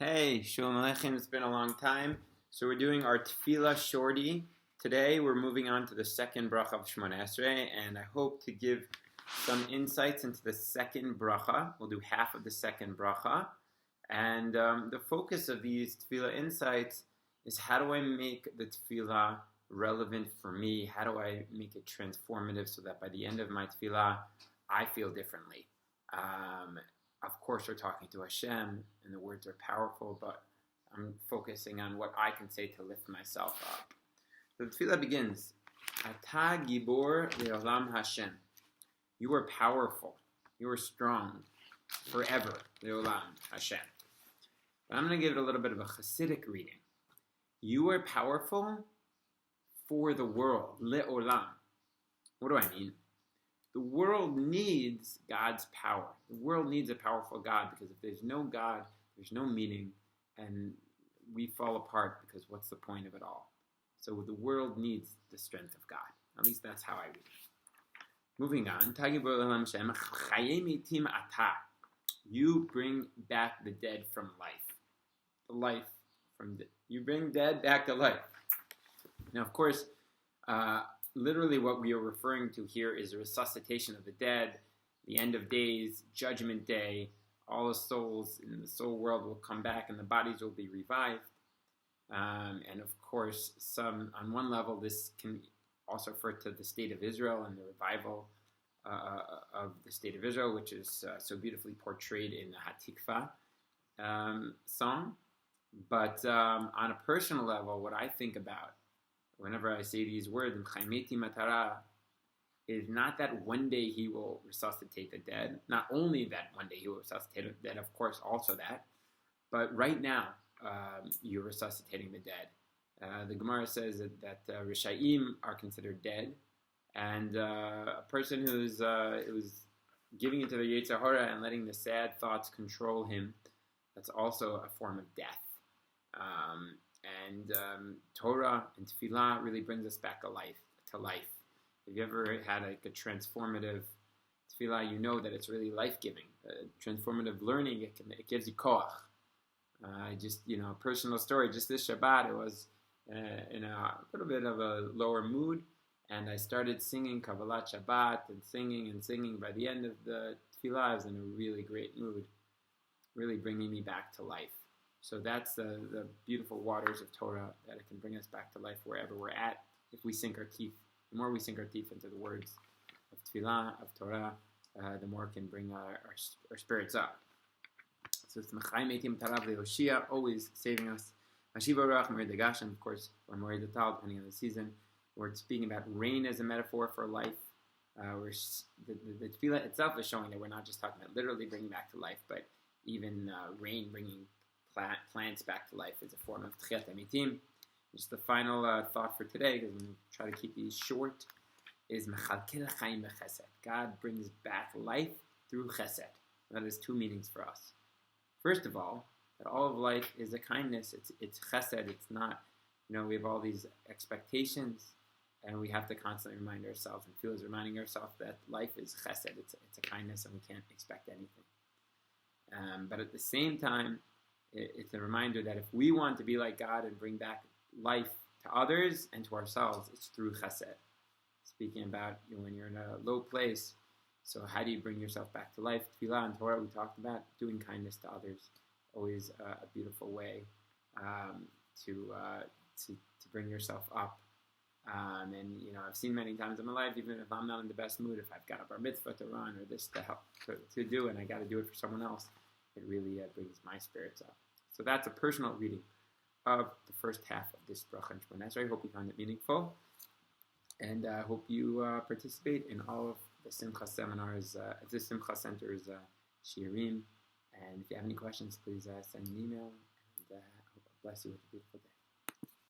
Hey, Shalom Aleichem. It's been a long time. So we're doing our tfillah shorty. Today we're moving on to the second bracha of Shemona Esrei, and I hope to give some insights into the second bracha. We'll do half of the second bracha. And the focus of these tefillah insights is how do I make the tefillah relevant for me? How do I make it transformative so that by the end of my tefillah, I feel differently? Of course, we're talking to Hashem, and the words are powerful, but I'm focusing on what I can say to lift myself up. So the tefillah begins, Ata gibor le'olam Hashem. You are powerful. You are strong forever. Le'olam Hashem. But I'm going to give it a little bit of a Hasidic reading. You are powerful for the world. Le'olam. What do I mean? The world needs God's power. The world needs a powerful God, because if there's no God, there's no meaning, and we fall apart, because what's the point of it all? So the world needs the strength of God. At least that's how I read it. Moving on. You bring back the dead from life. The life from death. You bring dead back to life. Now, of course, literally what we are referring to here is the resuscitation of the dead, the end of days, judgment day. All the souls in the soul world will come back and the bodies will be revived. And of course, on one level, this can also refer to the state of Israel and the revival of the state of Israel, which is so beautifully portrayed in the Hatikvah song. But on a personal level, what I think about whenever I say these words, Hametim is not that one day he will resuscitate the dead. Not only that one day he will resuscitate the dead, of course, also that. But right now, you're resuscitating the dead. The Gemara says that Rishayim are considered dead. And a person who's giving into the Yetzer Hara and letting the sad thoughts control him, that's also a form of death. And Torah and tefillah really brings us back to life. If you ever had like a transformative tefillah, you know that it's really life-giving. Transformative learning, it gives you koach. A personal story. Just this Shabbat, it was in a little bit of a lower mood, and I started singing Kabbalat Shabbat and singing. By the end of the tefillah, I was in a really great mood, really bringing me back to life. So that's the beautiful waters of Torah, that it can bring us back to life wherever we're at. If we sink our teeth, the more we sink our teeth into the words of tefillah, of Torah, the more it can bring our spirits up. So it's Mechayeh, always saving us. And of course, or Moed Atal, depending on the season. We're speaking about rain as a metaphor for life. The tefillah itself is showing that we're not just talking about literally bringing back to life, but even rain bringing plants back to life is a form of tchiat Hametim. Just the final thought for today, because I'm going to try to keep these short, is Mechalkel Chaim b'Chesed. God brings back life through Chesed. That has two meanings for us. First of all, that all of life is a kindness. It's Chesed. It's not, we have all these expectations, and we have to constantly remind ourselves, and feel as reminding ourselves that life is Chesed. It's a kindness, and we can't expect anything. But at the same time, it's a reminder that if we want to be like God and bring back life to others and to ourselves, it's through chesed. Speaking about when you're in a low place, so how do you bring yourself back to life? Tefillah and Torah, we talked about doing kindness to others. Always a beautiful way to bring yourself up. And I've seen many times in my life, even if I'm not in the best mood, if I've got a bar mitzvah to run or this to help to do, and I got to do it for someone else, it really brings my spirits up. So that's a personal reading of the first half of this bracha and Shemona Esrei. I hope you found it meaningful, and I hope you participate in all of the Simcha seminars, the Simcha Center's shiurim. And if you have any questions, please send an email, and bless you with a beautiful day.